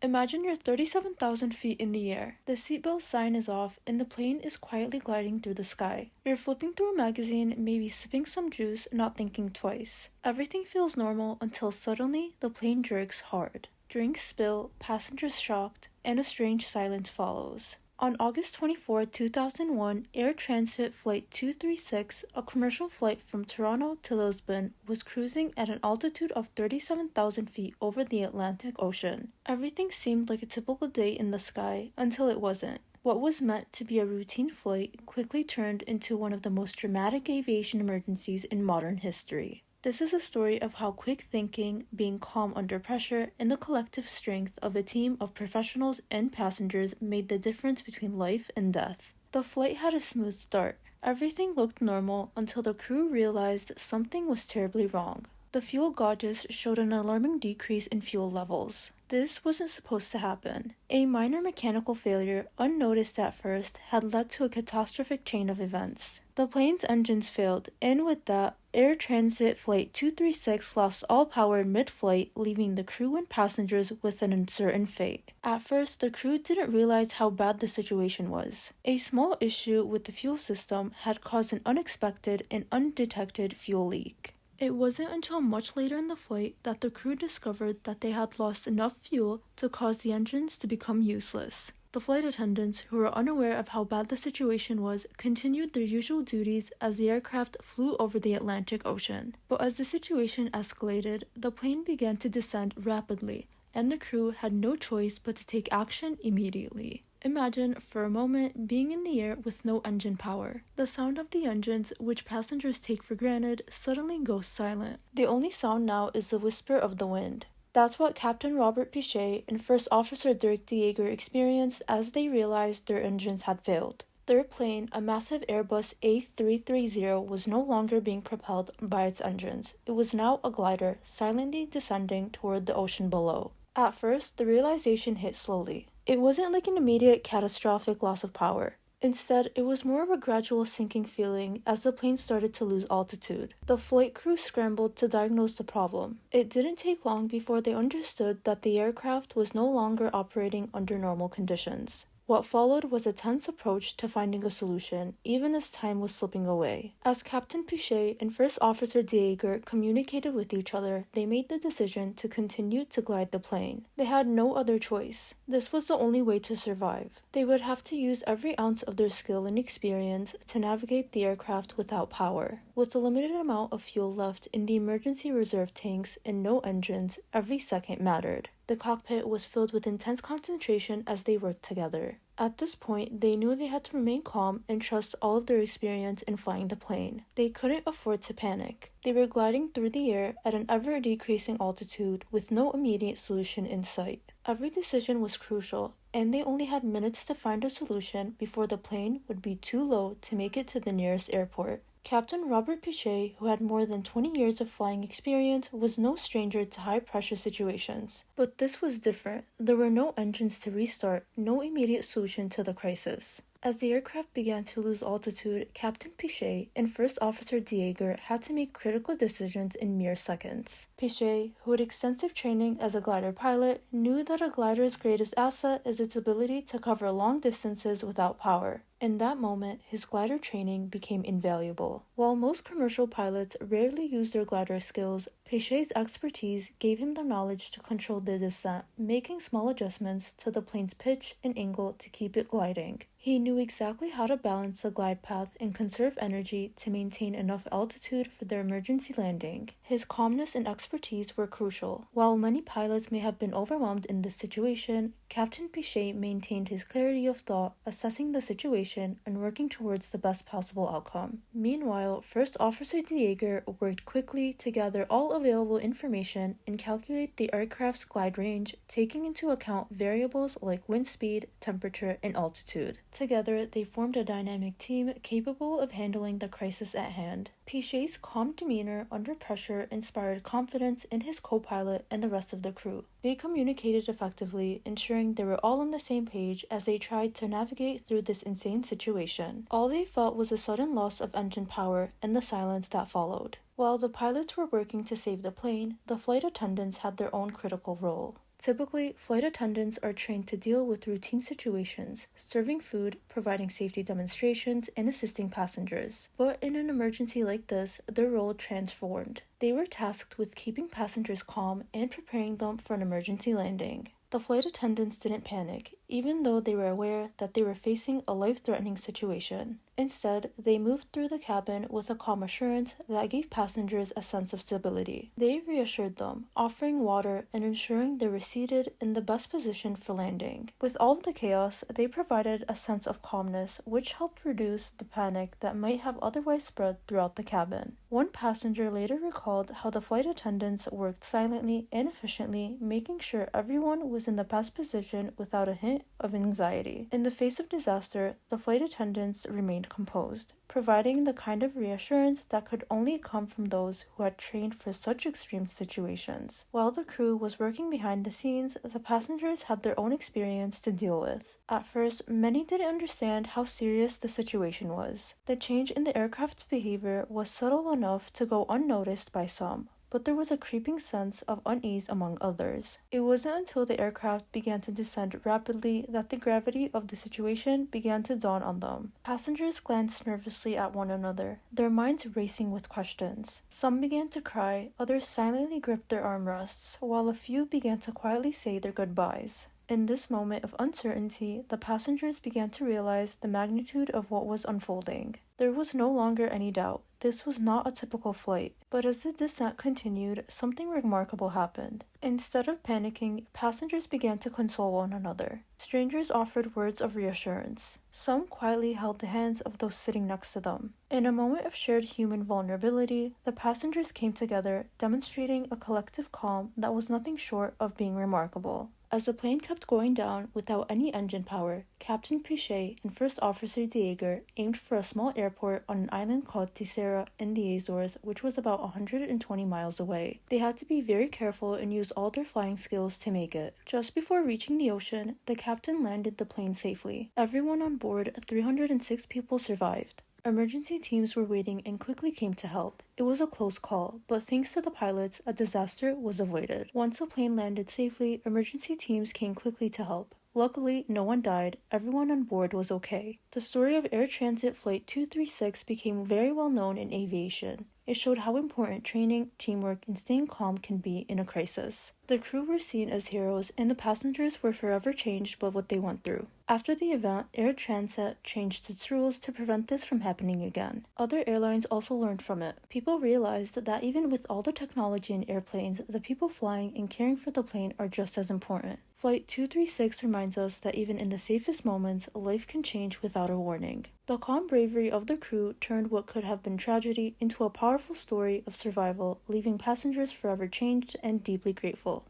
Imagine you're 37,000 feet in the air. The seatbelt sign is off and the plane is quietly gliding through the sky. You're flipping through a magazine, maybe sipping some juice, not thinking twice. Everything feels normal until suddenly the plane jerks hard. Drinks spill, passengers shocked, and a strange silence follows. On August 24, 2001, Air Transat Flight 236, a commercial flight from Toronto to Lisbon, was cruising at an altitude of 37,000 feet over the Atlantic Ocean. Everything seemed like a typical day in the sky until it wasn't. What was meant to be a routine flight quickly turned into one of the most dramatic aviation emergencies in modern history. This is a story of how quick thinking, being calm under pressure, and the collective strength of a team of professionals and passengers made the difference between life and death. The flight had a smooth start. Everything looked normal until the crew realized something was terribly wrong. The fuel gauges showed an alarming decrease in fuel levels. This wasn't supposed to happen. A minor mechanical failure, unnoticed at first, had led to a catastrophic chain of events. The plane's engines failed, and with that, Air Transat Flight 236 lost all power mid-flight, leaving the crew and passengers with an uncertain fate. At first, the crew didn't realize how bad the situation was. A small issue with the fuel system had caused an unexpected and undetected fuel leak. It wasn't until much later in the flight that the crew discovered that they had lost enough fuel to cause the engines to become useless. The flight attendants, who were unaware of how bad the situation was, continued their usual duties as the aircraft flew over the Atlantic Ocean. But as the situation escalated, the plane began to descend rapidly, and the crew had no choice but to take action immediately. Imagine, for a moment, being in the air with no engine power. The sound of the engines, which passengers take for granted, suddenly goes silent. The only sound now is the whisper of the wind. That's what Captain Robert Pichet and First Officer Dirk de Jager experienced as they realized their engines had failed. Their plane, a massive Airbus A330, was no longer being propelled by its engines. It was now a glider, silently descending toward the ocean below. At first, the realization hit slowly. It wasn't like an immediate catastrophic loss of power. Instead, it was more of a gradual sinking feeling as the plane started to lose altitude. The flight crew scrambled to diagnose the problem. It didn't take long before they understood that the aircraft was no longer operating under normal conditions. What followed was a tense approach to finding a solution, even as time was slipping away. As Captain Pichet and First Officer de Jager communicated with each other, they made the decision to continue to glide the plane. They had no other choice. This was the only way to survive. They would have to use every ounce of their skill and experience to navigate the aircraft without power. With a limited amount of fuel left in the emergency reserve tanks and no engines, every second mattered. The cockpit was filled with intense concentration as they worked together. At this point, they knew they had to remain calm and trust all of their experience in flying the plane. They couldn't afford to panic. They were gliding through the air at an ever-decreasing altitude with no immediate solution in sight. Every decision was crucial, and they only had minutes to find a solution before the plane would be too low to make it to the nearest airport. Captain Robert Pichet, who had more than 20 years of flying experience, was no stranger to high-pressure situations. But this was different. There were no engines to restart, no immediate solution to the crisis. As the aircraft began to lose altitude, Captain Pichet and First Officer de Jager had to make critical decisions in mere seconds. Pichet, who had extensive training as a glider pilot, knew that a glider's greatest asset is its ability to cover long distances without power. In that moment, his glider training became invaluable. While most commercial pilots rarely use their glider skills, Pichet's expertise gave him the knowledge to control the descent, making small adjustments to the plane's pitch and angle to keep it gliding. He knew exactly how to balance the glide path and conserve energy to maintain enough altitude for their emergency landing. His calmness and expertise were crucial. While many pilots may have been overwhelmed in this situation, Captain Pichet maintained his clarity of thought, assessing the situation and working towards the best possible outcome. Meanwhile, First Officer de Jager worked quickly to gather all available information and calculate the aircraft's glide range, taking into account variables like wind speed, temperature, and altitude. Together, they formed a dynamic team capable of handling the crisis at hand. Pichet's calm demeanor under pressure inspired confidence in his co-pilot and the rest of the crew. They communicated effectively, ensuring they were all on the same page as they tried to navigate through this insane situation. All they felt was a sudden loss of engine power and the silence that followed. While the pilots were working to save the plane, the flight attendants had their own critical role. Typically, flight attendants are trained to deal with routine situations, serving food, providing safety demonstrations, and assisting passengers. But in an emergency like this, their role transformed. They were tasked with keeping passengers calm and preparing them for an emergency landing. The flight attendants didn't panic, even though they were aware that they were facing a life-threatening situation. Instead, they moved through the cabin with a calm assurance that gave passengers a sense of stability. They reassured them, offering water and ensuring they were seated in the best position for landing. With all of the chaos, they provided a sense of calmness, which helped reduce the panic that might have otherwise spread throughout the cabin. One passenger later recalled how the flight attendants worked silently and efficiently, making sure everyone was in the best position without a hint of anxiety. In the face of disaster, the flight attendants remained composed, providing the kind of reassurance that could only come from those who had trained for such extreme situations. While the crew was working behind the scenes, the passengers had their own experience to deal with. At first, many didn't understand how serious the situation was. The change in the aircraft's behavior was subtle enough to go unnoticed by some, but there was a creeping sense of unease among others. It wasn't until the aircraft began to descend rapidly that the gravity of the situation began to dawn on them. Passengers glanced nervously at one another, their minds racing with questions. Some began to cry, others silently gripped their armrests, while a few began to quietly say their goodbyes. In this moment of uncertainty, the passengers began to realize the magnitude of what was unfolding. There was no longer any doubt. This was not a typical flight. But as the descent continued, something remarkable happened. Instead of panicking, passengers began to console one another. Strangers offered words of reassurance. Some quietly held the hands of those sitting next to them. In a moment of shared human vulnerability, the passengers came together, demonstrating a collective calm that was nothing short of being remarkable. As the plane kept going down without any engine power, Captain Pichet and First Officer Dieger aimed for a small airport on an island called Terceira in the Azores, which was about 120 miles away. They had to be very careful and use all their flying skills to make it. Just before reaching the ocean, the captain landed the plane safely. Everyone on board, 306 people, survived. Emergency teams were waiting and quickly came to help. It was a close call, but thanks to the pilots, a disaster was avoided. Once the plane landed safely, emergency teams came quickly to help. Luckily, no one died. Everyone on board was okay. The story of Air Transat Flight 236 became very well known in aviation. It showed how important training, teamwork, and staying calm can be in a crisis. The crew were seen as heroes, and the passengers were forever changed by what they went through. After the event, Air Transat changed its rules to prevent this from happening again. Other airlines also learned from it. People realized that even with all the technology in airplanes, the people flying and caring for the plane are just as important. Flight 236 reminds us that even in the safest moments, life can change without a warning. The calm bravery of the crew turned what could have been tragedy into a powerful story of survival, leaving passengers forever changed and deeply grateful.